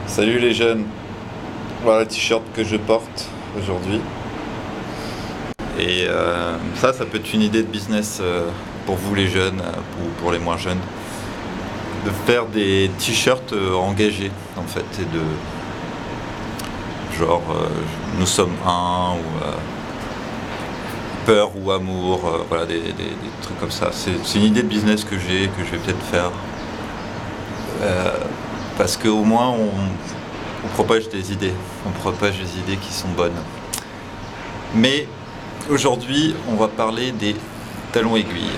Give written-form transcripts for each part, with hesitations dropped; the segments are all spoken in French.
Salut les jeunes, voilà le t-shirt que je porte aujourd'hui. Et ça peut être une idée de business pour vous les jeunes ou pour les moins jeunes. De faire des t-shirts engagés en fait et de genre nous sommes un ou peur ou amour, voilà des trucs comme ça. C'est une idée de business que je vais peut-être faire. Parce qu'au moins on propage des idées, on propage des idées qui sont bonnes. Mais aujourd'hui, on va parler des talons aiguilles.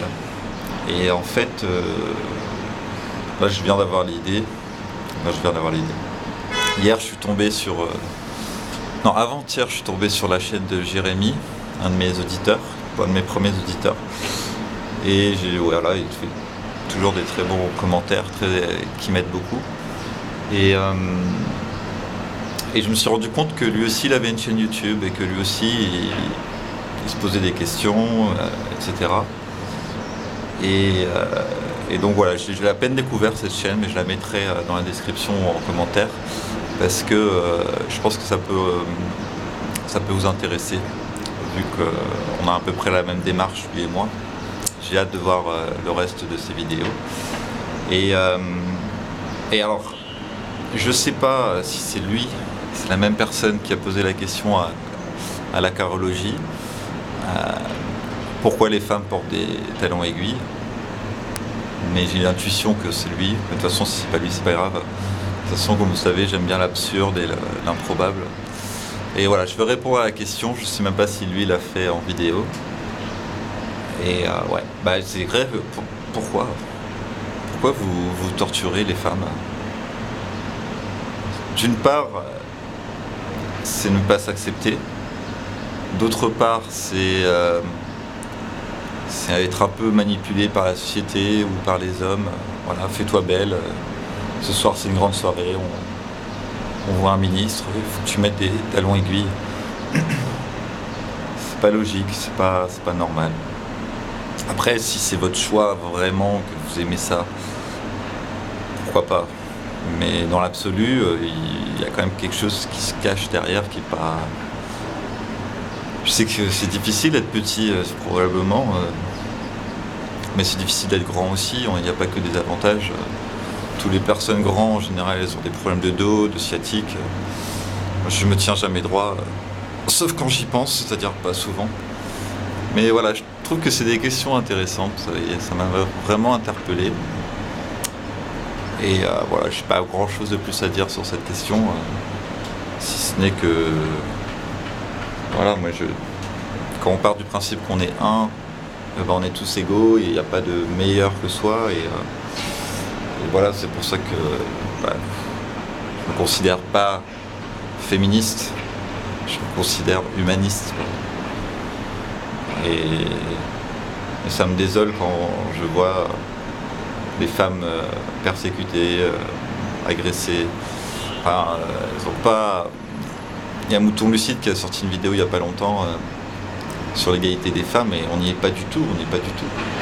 Et en fait, là je viens d'avoir l'idée. Hier, je suis tombé sur... non, avant-hier, je suis tombé sur la chaîne de Jérémy, un de mes auditeurs, un de mes premiers auditeurs. Et voilà, il fait toujours des très bons commentaires qui m'aident beaucoup. Et je me suis rendu compte que lui aussi il avait une chaîne YouTube et que lui aussi il se posait des questions, etc. Et donc voilà, j'ai à peine découvert cette chaîne, mais je la mettrai dans la description ou en commentaire parce que je pense que ça peut vous intéresser vu qu'on a à peu près la même démarche, lui et moi. J'ai hâte de voir le reste de ces vidéos. Et alors, je sais pas si c'est lui, c'est la même personne qui a posé la question à la carologie. Pourquoi les femmes portent des talons aiguilles? Mais j'ai l'intuition que c'est lui. Mais de toute façon, si c'est pas lui, c'est pas grave. De toute façon, comme vous savez, j'aime bien l'absurde et l'improbable. Et voilà, je vais répondre à la question. Je sais même pas si lui l'a fait en vidéo. Et ouais, bah c'est vrai. Pourquoi vous torturez les femmes? D'une part, c'est ne pas s'accepter. D'autre part, c'est être un peu manipulé par la société ou par les hommes. Voilà, fais-toi belle. Ce soir, c'est une grande soirée. On voit un ministre. Il faut que tu mettes des talons aiguilles. C'est pas logique, c'est pas normal. Après, si c'est votre choix vraiment, que vous aimez ça, pourquoi pas. Mais dans l'absolu, il y a quand même quelque chose qui se cache derrière qui est pas... Je sais que c'est difficile d'être petit, probablement, mais c'est difficile d'être grand aussi, il n'y a pas que des avantages. Toutes les personnes grandes, en général, elles ont des problèmes de dos, de sciatique. Moi, je me tiens jamais droit, sauf quand j'y pense, c'est-à-dire pas souvent. Mais voilà, je trouve que c'est des questions intéressantes, ça m'a vraiment interpellé. Et voilà, je n'ai pas grand chose de plus à dire sur cette question, si ce n'est que, voilà, quand on part du principe qu'on est un, ben on est tous égaux et il n'y a pas de meilleur que soi. Et voilà, c'est pour ça que je ne me considère pas féministe, je me considère humaniste. Et ça me désole quand je vois des femmes persécutées, agressées. Enfin, elles ont pas... Il y a Mouton Lucide qui a sorti une vidéo il n'y a pas longtemps sur l'égalité des femmes et on n'y est pas du tout,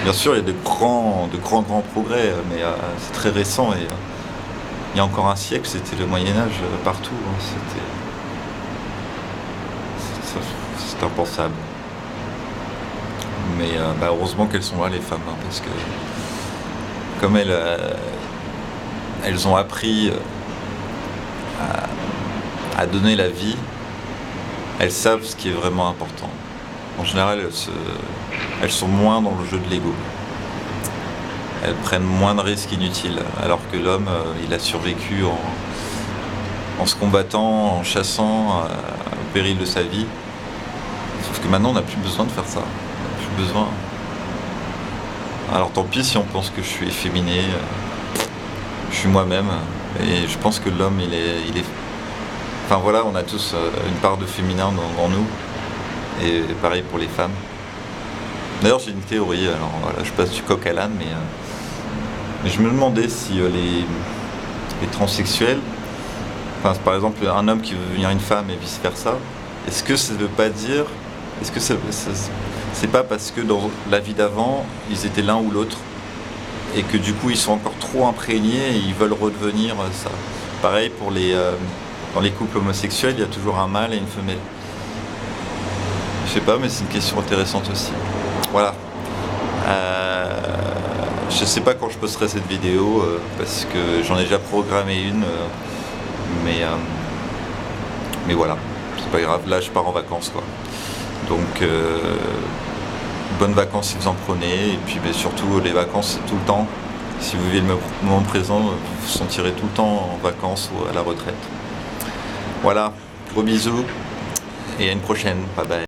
Bien sûr, il y a de grands progrès, mais c'est très récent et il y a encore un siècle, c'était le Moyen-Âge partout. C'est impensable. Mais heureusement qu'elles sont là, les femmes, parce que comme elles ont appris à donner la vie, elles savent ce qui est vraiment important. En général, elles sont moins dans le jeu de l'ego. Elles prennent moins de risques inutiles, alors que l'homme, il a survécu en se combattant, en chassant, au péril de sa vie. Sauf que maintenant, on n'a plus besoin de faire ça. On n'a plus besoin. Alors tant pis si on pense que je suis efféminé, je suis moi-même, et je pense que l'homme, il est... Enfin voilà, on a tous une part de féminin dans nous, et pareil pour les femmes. D'ailleurs, j'ai une théorie, alors voilà, je passe du coq à l'âne, mais je me demandais si les transsexuels, enfin par exemple un homme qui veut devenir une femme et vice-versa, est-ce que ça ne veut pas dire... Est-ce que c'est pas parce que dans la vie d'avant, ils étaient l'un ou l'autre et que du coup ils sont encore trop imprégnés et ils veulent redevenir ça? Pareil pour dans les couples homosexuels, il y a toujours un mâle et une femelle. Je sais pas, mais c'est une question intéressante aussi. Voilà. Je sais pas quand je posterai cette vidéo parce que j'en ai déjà programmé une, mais voilà, c'est pas grave. Là, je pars en vacances, quoi. Donc, bonnes vacances si vous en prenez, et puis surtout les vacances c'est tout le temps. Si vous vivez le moment présent, vous vous sentirez tout le temps en vacances ou à la retraite. Voilà, gros bisous et à une prochaine. Bye bye.